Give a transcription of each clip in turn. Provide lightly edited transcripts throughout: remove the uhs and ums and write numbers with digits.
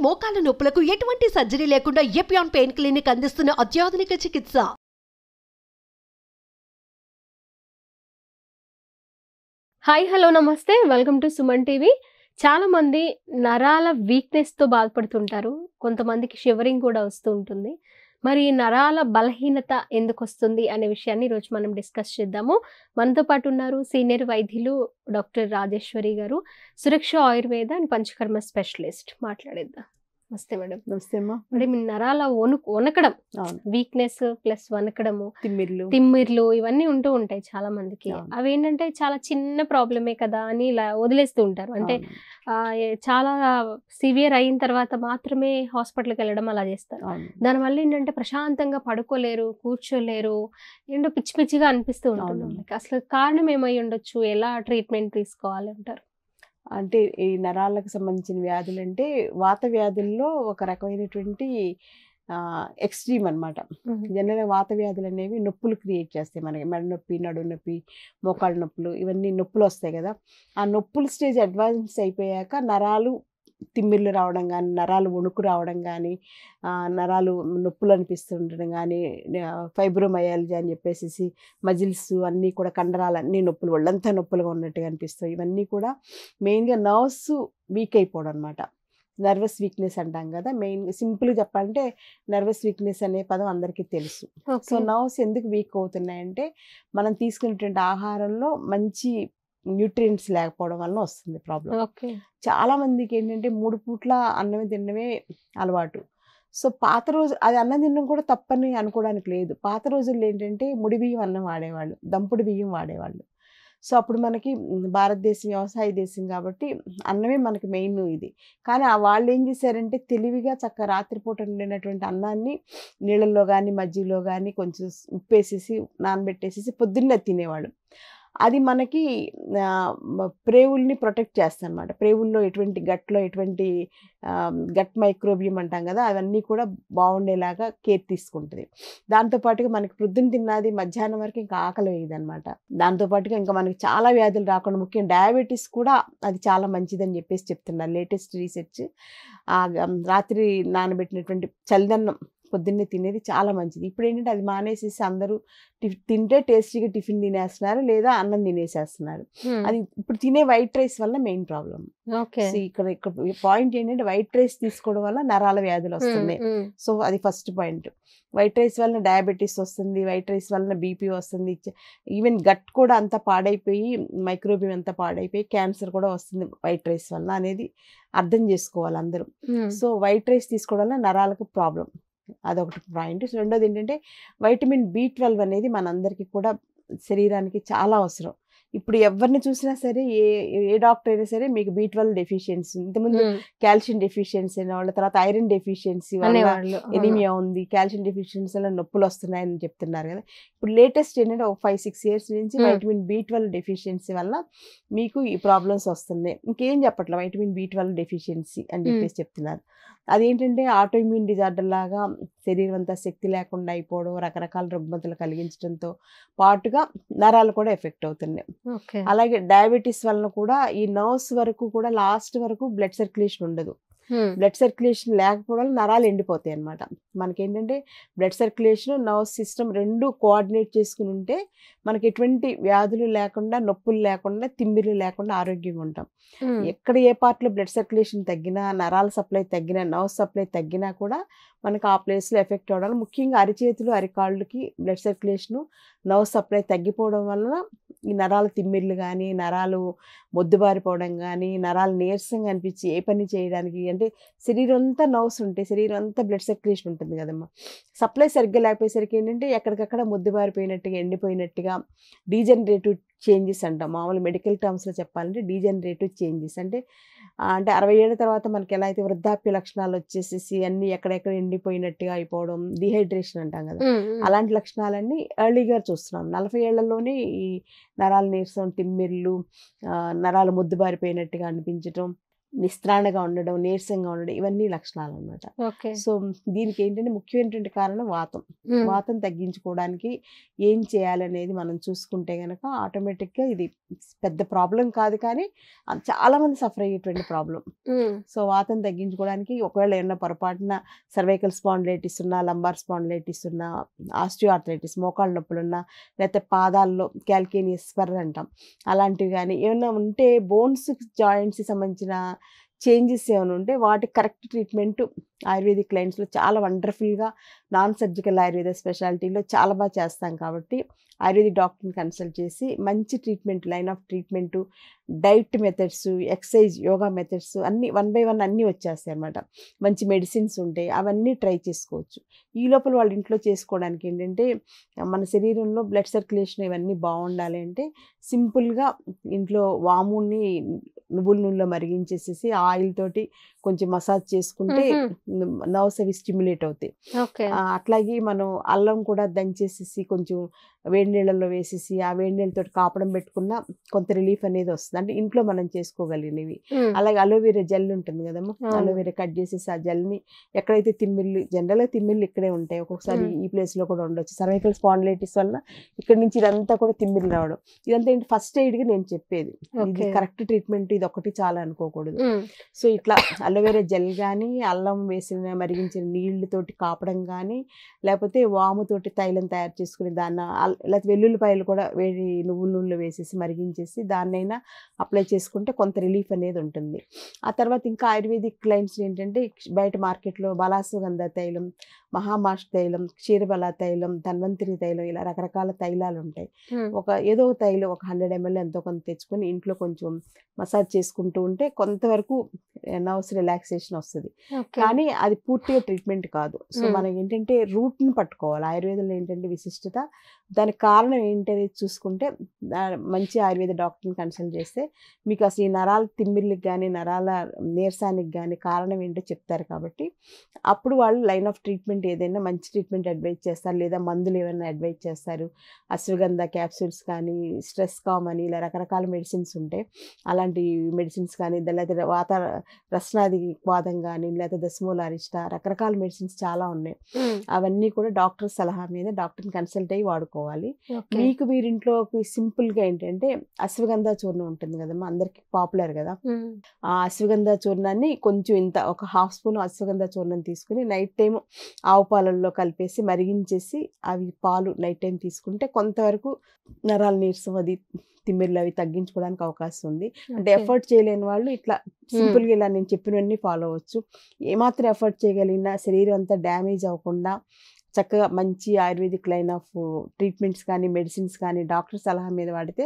మోకాల నొప్పులకు ఎటువంటి సర్జరీ లేకుండా ఎపియాన్ పెయిన్ క్లినిక్ అందిస్తున్న అత్యాధునిక చికిత్స. హాయ్ హలో నమస్తే వెల్కమ్ టు సుమన్ టీవీ. చాలా మంది నరాల వీక్నెస్తో బాధపడుతుంటారు, కొంతమందికి షివరింగ్ కూడా వస్తూ ఉంటుంది. మరి ఈ నరాల బలహీనత ఎందుకు వస్తుంది అనే విషయాన్ని ఈరోజు మనం డిస్కస్ చేద్దాము. మనతో పాటు ఉన్నారు సీనియర్ వైద్యులు డాక్టర్ రాజేశ్వరి గారు, సురక్ష ఆయుర్వేద అండ్ పంచకర్మ స్పెషలిస్ట్. మాట్లాడేద్దాం. నమస్తే మేడం. నమస్తే అమ్మా. అంటే మీ నరాల వనకడం, వీక్నెస్ ప్లస్ వనకడము, తిమ్మిర్లు ఇవన్నీ ఉంటూ ఉంటాయి చాలా మందికి. అవి ఏంటంటే చాలా చిన్న ప్రాబ్లమే కదా అని ఇలా వదిలేస్తూ ఉంటారు. అంటే చాలా సివియర్ అయిన తర్వాత మాత్రమే హాస్పిటల్కి వెళ్ళడం అలా చేస్తారు. దానివల్ల ఏంటంటే ప్రశాంతంగా పడుకోలేరు, కూర్చోలేరు, ఏంటో పిచ్చి పిచ్చిగా అనిపిస్తూ ఉంటుంది. అసలు కారణం ఏమై ఉండొచ్చు, ఎలా ట్రీట్మెంట్ తీసుకోవాలి అంటారు? అంటే ఈ నరాలకు సంబంధించిన వ్యాధులు అంటే వాత వ్యాధుల్లో ఒక రకమైనటువంటి ఎక్స్ట్రీమ్ అనమాట. జనరల్గా వాత వ్యాధులు అనేవి నొప్పులు క్రియేట్ చేస్తాయి మనకి. మెడ నొప్పి, నడుము నొప్పి, మోకాళ్ళ నొప్పులు, ఇవన్నీ నొప్పులు వస్తాయి కదా. ఆ నొప్పుల స్టేజ్ అడ్వాన్స్ అయిపోయాక నరాలు తిమ్మిర్లు రావడం కానీ, నరాలు వణుకు రావడం కానీ, నరాలు నొప్పులు అనిపిస్తుండడం కానీ, ఫైబ్రోమయాలజీ అని చెప్పేసి మజిల్స్ అన్నీ కూడా కండరాలు అన్నీ నొప్పులు, ఒళ్ళంతా నొప్పులుగా ఉన్నట్టుగా అనిపిస్తాయి. ఇవన్నీ కూడా మెయిన్గా నర్వ్స్ వీక్ అయిపోవడం అనమాట. నర్వస్ వీక్నెస్ అంటాం కదా. మెయిన్ సింపుల్గా చెప్పాలంటే నర్వస్ వీక్నెస్ అనే పదం అందరికీ తెలుసు. సో నర్వ్స్ ఎందుకు వీక్ అవుతున్నాయంటే మనం తీసుకునేటువంటి ఆహారంలో మంచి న్యూట్రియంట్స్ లేకపోవడం వలన వస్తుంది ప్రాబ్లం. చాలా మందికి ఏంటంటే 3 పూట్ల అన్నమే తినడమే అలవాటు. సో పాత రోజు అది అన్నం తినడం కూడా తప్పని అనుకోవడానికి లేదు. పాత రోజుల్లో ఏంటంటే ముడి బియ్యం అన్నం వాడేవాళ్ళు, దంపుడు బియ్యం వాడేవాళ్ళు. సో అప్పుడు మనకి భారతదేశం వ్యవసాయ దేశం కాబట్టి అన్నమే మనకి మెయిన్ ఇది. కానీ వాళ్ళు ఏం చేశారంటే తెలివిగా చక్కగా రాత్రిపూట వండినటువంటి అన్నాన్ని నీళ్ళల్లో కానీ మజ్జిగలో కానీ కొంచెం ఉప్పేసేసి నానబెట్టేసేసి పొద్దున్నే తినేవాళ్ళు. అది మనకి ప్రేవుల్ని ప్రొటెక్ట్ చేస్తుంది అనమాట. ప్రేవుల్లో ఎటువంటి గట్లో ఎటువంటి గట్ మైక్రోబియం అంటాం కదా, అవన్నీ కూడా బాగుండేలాగా కేర్ తీసుకుంటుంది. దాంతోపాటుగా మనకి ప్రొద్దున తిన్నది మధ్యాహ్నం వరకు ఇంకా ఆకలి వేయదనమాట. దాంతోపాటుగా ఇంకా మనకి చాలా వ్యాధులు రాకుండా, ముఖ్యంగా డయాబెటీస్ కూడా అది చాలా మంచిదని చెప్పేసి చెప్తున్నారు లేటెస్ట్ రీసెర్చ్. రాత్రి నానబెట్టినటువంటి చలిదన్నం పొద్దున్నే తినేది చాలా మంచిది. ఇప్పుడు ఏంటంటే అది మానేసేసి అందరూ తింటే టేస్టీగా టిఫిన్ తినేస్తున్నారు, లేదా అన్నం తినేసేస్తున్నారు. అది ఇప్పుడు తినే వైట్ రైస్ వల్ల మెయిన్ ప్రాబ్లం. ఇక్కడ పాయింట్ ఏంటంటే వైట్ రైస్ తీసుకోవడం వల్ల నరాల వ్యాధులు వస్తున్నాయి. సో అది ఫస్ట్ పాయింట్. వైట్ రైస్ వలన డయాబెటీస్ వస్తుంది, వైట్ రైస్ వలన బీపీ వస్తుంది, ఈవెన్ గట్ కూడా అంతా పాడైపోయి, మైక్రోబియం అంతా పాడైపోయి క్యాన్సర్ కూడా వస్తుంది వైట్ రైస్ వలన అనేది అర్థం చేసుకోవాలి అందరూ. సో వైట్ రైస్ తీసుకోవడం వల్ల నరాలకు ప్రాబ్లం, అదొకటి పాయింట్. రెండోది ఏంటంటే వైటమిన్ B12 అనేది మనందరికీ కూడా శరీరానికి చాలా అవసరం. ఇప్పుడు ఎవరిని చూసినా సరే, ఏ డాక్టర్ అయినా సరే మీకు B12 డెఫిషియన్సీ, ఇంతకుముందు కాల్షియం డెఫిషియన్సీ వాళ్ళ, తర్వాత ఐరన్ డెఫిషియన్సీ వల్ల ఎనీమియా ఉంది, కాల్షియం డెఫిషియన్సీ వల్ల నొప్పులు వస్తున్నాయని చెప్తున్నారు కదా. ఇప్పుడు లేటెస్ట్ ఏంటంటే ఒక 5-6 years నుంచి వైటమిన్ B12 డెఫిషియన్సీ వల్ల మీకు ఈ ప్రాబ్లమ్స్ వస్తున్నాయి. ఇంకేం చెప్పట్లేదు, వైటమిన్ B12 డెఫిషియన్సీ అని చెప్పేసి చెప్తున్నారు. అదేంటంటే ఆటోఇమ్యూన్ డిజార్డర్ లాగా శరీరం అంతా శక్తి లేకుండా అయిపోవడం, రకరకాల రుగ్మతలు కలిగించడంతో పాటుగా నరాలు కూడా ఎఫెక్ట్ అవుతున్నాయి. అలాగే డయాబెటీస్ వలన కూడా ఈ నర్వ్స్ వరకు కూడా లాస్ట్ వరకు బ్లడ్ సర్క్యులేషన్ ఉండదు. బ్లడ్ సర్క్యులేషన్ లేకపోవడం నరాలు ఎండిపోతాయి అనమాట. మనకేంటంటే బ్లడ్ సర్క్యులేషన్, నర్వ్ సిస్టమ్ రెండు కోఆర్డినేట్ చేసుకుని ఉంటే మనకి ఎటువంటి వ్యాధులు లేకుండా, నొప్పులు లేకుండా, తిమ్మిర్లు లేకుండా ఆరోగ్యంగా ఉంటాం. ఎక్కడ ఏ పార్ట్లో బ్లడ్ సర్క్యులేషన్ తగ్గినా, నరాల సప్లై తగ్గినా, నర్వ్ సప్లై తగ్గినా కూడా మనకు ఆ ప్లేస్లో ఎఫెక్ట్ అవ్వడం. ముఖ్యంగా అరిచేతులు, అరికాళ్ళకి బ్లడ్ సర్క్యులేషను, నర్వ్ సప్లై తగ్గిపోవడం వలన ఈ నరాల తిమ్మిర్లు కానీ, నరాలు మొద్దుబారిపోవడం కానీ, నరాలు నీరసంగా అనిపించి ఏ పని చేయడానికి, అంటే శరీరం అంతా నర్వ్స్ ఉంటాయి, శరీరం అంతా బ్లడ్ సర్క్యులేషన్ ఉంటుంది కదమ్మా. సప్లై సరిగ్గా లేకపోయేసరికి ఏంటంటే ఎక్కడికక్కడ మొద్దుబారిపోయినట్టుగా, ఎండిపోయినట్టుగా, డీజనరేటివ్ చేంజెస్ అంటాం. మామూలు మెడికల్ టర్మ్స్లో చెప్పాలంటే డీజనరేటివ్ చేంజెస్ అంటే 60 ఏళ్ళ తర్వాత మనకి ఎలా అయితే వృద్ధాప్య లక్షణాలు వచ్చేసేసి అన్నీ ఎక్కడెక్కడ ఎండిపోయినట్టుగా అయిపోవడం, డిహైడ్రేషన్ అంటాం కదా, అలాంటి లక్షణాలన్నీ ఎర్లీగా చూస్తున్నాం. 40 ఏళ్లలోనే ఈ నరాల నీరసం, తిమ్మిర్లు, నరాలు ముద్దుబారిపోయినట్టుగా అనిపించడం, నిస్త్రాణగా ఉండడం, నీరసంగా ఉండడం, ఇవన్నీ లక్షణాలు అనమాట. ఓకే. సో దీనికి ఏంటంటే ముఖ్యమైనటువంటి కారణం వాతం. ఉమ్, వాతం తగ్గించుకోవడానికి ఏం చేయాలనేది మనం చూసుకుంటే గనక ఆటోమేటిక్గా ఇది పెద్ద ప్రాబ్లం కాదు, కానీ చాలా మంది సఫర్ అయ్యేటువంటి ప్రాబ్లం. ఉమ్, సో వాతం తగ్గించుకోవడానికి ఒకవేళ ఏమన్నా పొరపాటున సర్వైకల్ స్పాండిలైటిస్ ఉన్నా, లంబార్ స్పాండిలైటిస్ ఉన్నా, ఆస్టియోఆర్థరైటిస్ మోకాళ్ళ నొప్పులున్నా, లేకపోతే పాదాల్లో క్యాల్కేనియస్ స్పర్ అంటాం, అలాంటివి కానీ ఏమైనా ఉంటే, బోన్స్ జాయింట్స్కి సంబంధించిన చేంజెస్ ఏమైనా ఉంటే వాటికి కరెక్ట్ ట్రీట్మెంట్ ఆయుర్వేదిక్ క్లయింట్స్లో చాలా వండర్ఫుల్గా నాన్ సర్జికల్ ఆయుర్వేద స్పెషాలిటీలో చాలా బాగా చేస్తాం. కాబట్టి ఆయుర్వేదిక్ డాక్టర్ని కన్సల్ట్ చేసి మంచి treatment, line of treatment, diet methods, exercise, yoga methods అన్నీ 1 by 1 అన్నీ వచ్చేస్తాయి అన్నమాట. మంచి మెడిసిన్స్ ఉంటాయి, అవన్నీ ట్రై చేసుకోవచ్చు. ఈ లోపల వాళ్ళ ఇంట్లో చేసుకోవడానికి ఏంటంటే, మన శరీరంలో బ్లడ్ సర్క్యులేషన్ ఇవన్నీ బాగుండాలి అంటే సింపుల్గా ఇంట్లో వాముని నువ్వుల నూనెలో మరిగించేసేసి ఆయిల్ తోటి కొంచెం మసాజ్ చేసుకుంటే నర్వ్స్ అవి స్టిమ్యులేట్ అవుతాయి. ఓకే. అట్లాగే మనం అల్లం కూడా దంచేసేసి కొంచెం వేడి నీళ్ళల్లో వేసేసి ఆ వేడి నీళ్ళతో కాపడం పెట్టుకున్న కొంత రిలీఫ్ అనేది వస్తుంది. అంటే ఇంట్లో మనం చేసుకోగలిగినవి. ఉమ్, అలాగే అలోవెరా జెల్ ఉంటుంది కదమ్మా, అవును. అలోవెరా కట్ చేసేసి ఆ జెల్ని ఎక్కడైతే తిమ్మిళ్ళు, జనరల్గా తిమ్మిళ్ళు ఇక్కడే ఉంటాయి, ఒక్కొక్కసారి ఈ ప్లేస్లో కూడా ఉండొచ్చు. సర్వైకల్ స్పాండిలైటిస్ వల్ల ఇక్కడ నుంచి ఇదంతా కూడా తిమ్మిళ్ళు రావడం, ఇదంతా ఏంటి ఫస్ట్ ఎయిడ్గా నేను చెప్పేది. ఇది ఓకే. కరెక్ట్ ట్రీట్మెంట్, ఇది ఒకటి చాలా అనుకోకూడదు. ఉమ్, సో ఇట్లా అలోవెరా జెల్ కానీ, అల్లం వేసిన మరిగించిన నీళ్ళతోటి కాపడం కానీ, లేకపోతే వాముతోటి తైలం తయారు చేసుకుని దాన్ని లేకపోతే వెల్లుల్లిపాయలు కూడా వేడి నువ్వుల నూనెలో వేసేసి మరిగించేసి దాన్నైనా అప్లై చేసుకుంటే కొంత రిలీఫ్ అనేది ఉంటుంది. ఆ తర్వాత ఇంకా ఆయుర్వేదిక్ క్లయింట్స్ ఏంటంటే, బయట మార్కెట్లో బలాసుగంధ తైలం, మహామాష్ తైలం, క్షీరబల తైలం, ధన్వంతరి తైలం, ఇలా రకరకాల తైలాలు ఉంటాయి. ఏదో ఒక తైలం ఒక 100 ml ఎంతో కొంత తెచ్చుకొని ఇంట్లో కొంచెం మసాజ్ చేసుకుంటూ ఉంటే కొంతవరకు నర్వ్స్ రిలాక్సేషన్ వస్తుంది. ఓకే. కానీ అది పూర్తిగా ట్రీట్మెంట్ కాదు. సో మనం ఏంటంటే రూట్ని పట్టుకోవాలి. ఆయుర్వేదంలో ఏంటంటే విశిష్టత, దానికి కారణం ఏంటనేది చూసుకుంటే మంచి ఆయుర్వేద డాక్టర్ని కన్సల్ట్ చేస్తే మీకు అసలు ఈ నరాల తిమ్మిర్లకు కానీ, నరాల నీరసానికి కానీ కారణం ఏంటో చెప్తారు. కాబట్టి అప్పుడు వాళ్ళు లైన్ ఆఫ్ ట్రీట్మెంట్ ఏదైనా మంచి ట్రీట్మెంట్ అడ్వైజ్ చేస్తారు, లేదా మందులు ఏమైనా అడ్వైజ్ చేస్తారు. అశ్వగంధ క్యాప్సూల్స్ కానీ, స్ట్రెస్ కామ్ అని, ఇలా రకరకాల మెడిసిన్స్ ఉంటాయి. అలాంటి మెడిసిన్స్ కానీ, లేకపోతే వాత రసనాది వాదం కానీ, లేకపోతే దశమూల అరిష్ట, రకరకాల మెడిసిన్స్ చాలా ఉన్నాయి. అవన్నీ కూడా డాక్టర్ సలహా మీద డాక్టర్ని కన్సల్ట్ అయ్యి వాడుకోవాలి. ఓకే. మీకు మీరు ఇంట్లో సింపుల్గా ఏంటంటే అశ్వగంధ చూర్ణం ఉంటుంది కదమ్మా, అందరికి పాపులర్ కదా. ఉమ్, ఆ అశ్వగంధ చూర్ణాన్ని కొంచెం ఇంత ఒక 1/2 స్పూన్ అశ్వగంధ చూర్ణం తీసుకుని నైట్ టైం ఆవు పాలల్లో కలిపేసి మరిగించేసి అవి పాలు నైట్ టైం తీసుకుంటే కొంతవరకు నరాల నీరసం, అది తిమ్మిర్లు అవి తగ్గించుకోవడానికి అవకాశం ఉంది. అంటే ఓకే. ఎఫర్ట్ చేయలేని వాళ్ళు ఇట్లా సింపుల్గా ఇలా నేను చెప్పినవన్నీ ఫాలో అవ్వచ్చు. ఏమాత్రం ఎఫర్ట్ చేయగలిగినా శరీరం అంతా డ్యామేజ్ అవ్వకుండా చక్కగా మంచి ఆయుర్వేదిక్ లైన్ ఆఫ్ ట్రీట్మెంట్స్ కానీ, మెడిసిన్స్ కానీ డాక్టర్ సలహా మీద వాడితే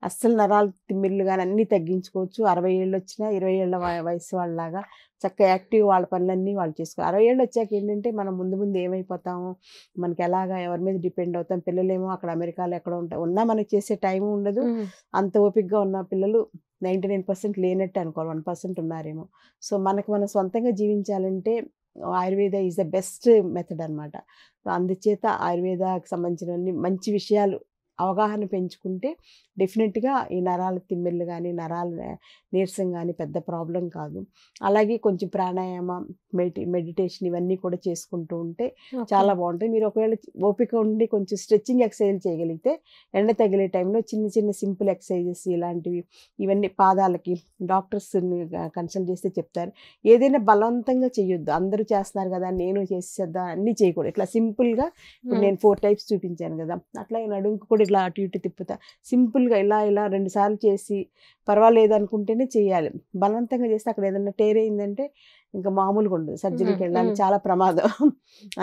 అస్సలు నరాలు తిమ్మిర్లు కానీ అన్నీ తగ్గించుకోవచ్చు. 60 ఏళ్ళు వచ్చినా 20 ఏళ్ళ వయసు వాళ్ళలాగా చక్కగా యాక్టివ్ వాళ్ళ పనులన్నీ వాళ్ళు చేసుకోవాలి. 60 ఏళ్ళు వచ్చాక ఏంటంటే మనం ముందు ముందు ఏమైపోతాము, మనకి ఎలాగా ఎవరి మీద డిపెండ్ అవుతాం. పిల్లలేమో అక్కడ అమెరికాలో ఎక్కడ ఉంటాయి, ఉన్నా మనకి చేసే టైం ఉండదు. అంత ఓపికగా ఉన్న పిల్లలు 99% లేనట్టు అనుకోవాలి, 1% ఉన్నారేమో. సో మనకు మనం సొంతంగా జీవించాలంటే Ayurveda is the best method అనమాట. అందుచేత ఆయుర్వేదాకి సంబంధించినవన్నీ మంచి విషయాలు అవగాహన పెంచుకుంటే డెఫినెట్గా ఈ నరాల తిమ్మిర్లు కానీ, నరాల నీరసం కానీ పెద్ద ప్రాబ్లం కాదు. అలాగే కొంచెం ప్రాణాయామ, మెడిటేషన్ ఇవన్నీ కూడా చేసుకుంటూ ఉంటే చాలా బాగుంటుంది. మీరు ఒకవేళ ఓపిక ఉండి కొంచెం స్ట్రెచ్చింగ్ ఎక్సర్సైజ్ చేయగలిగితే ఎండ తగిలే టైంలో చిన్న చిన్న సింపుల్ ఎక్సర్సైజెస్ ఇలాంటివి ఇవన్నీ పాదాలకి డాక్టర్స్ని కన్సల్ట్ చేస్తే చెప్తారు. ఏదైనా బలవంతంగా చేయొద్దు, అందరూ చేస్తున్నారు కదా నేను చేసేద్దాం అన్నీ చేయకూడదు. ఇట్లా సింపుల్గా ఇప్పుడు నేను 4 టైప్స్ చూపించాను కదా, అట్లా నడుంకు కూడా ఇట్లా అటు ఇటు తిప్పుతా, సింపుల్గా ఇలా ఇలా 2 సార్లు చేసి పర్వాలేదు అనుకుంటేనే చేయాలి. బలవంతంగా చేస్తే అక్కడ ఏదైనా టేర్ అయిందంటే ఇంకా మామూలుగా ఉండదు, సర్జరీకి వెళ్ళాలి, చాలా ప్రమాదం.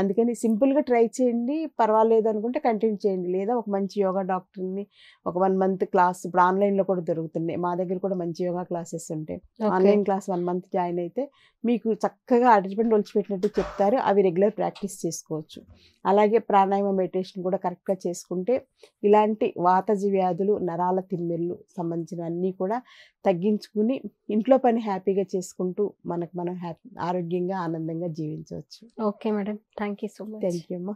అందుకని సింపుల్గా ట్రై చేయండి, పర్వాలేదు అనుకుంటే కంటిన్యూ చేయండి. లేదా ఒక మంచి యోగా డాక్టర్ని ఒక 1 month క్లాస్ ఇప్పుడు ఆన్లైన్లో కూడా దొరుకుతున్నాయి. మా దగ్గర కూడా మంచి యోగా క్లాసెస్ ఉంటాయి. ఆన్లైన్ క్లాస్ 1 month జాయిన్ అయితే మీకు చక్కగా అడ్వర్టైజ్మెంట్ ఒలిచిపెట్టినట్టు చెప్తారు, అవి రెగ్యులర్ ప్రాక్టీస్ చేసుకోవచ్చు. అలాగే ప్రాణాయామ మెడిటేషన్ కూడా కరెక్ట్గా చేసుకుంటే ఇలాంటి వాతజ వ్యాధులు, నరాల తిమ్మిర్లు సంబంధించినవన్నీ కూడా తగ్గించుకుని ఇంట్లో పని హ్యాపీగా చేసుకుంటూ మనం ఆరోగ్యంగా ఆనందంగా జీవించవచ్చు. Okay madam, thank you so much. Thank you అమ్మా.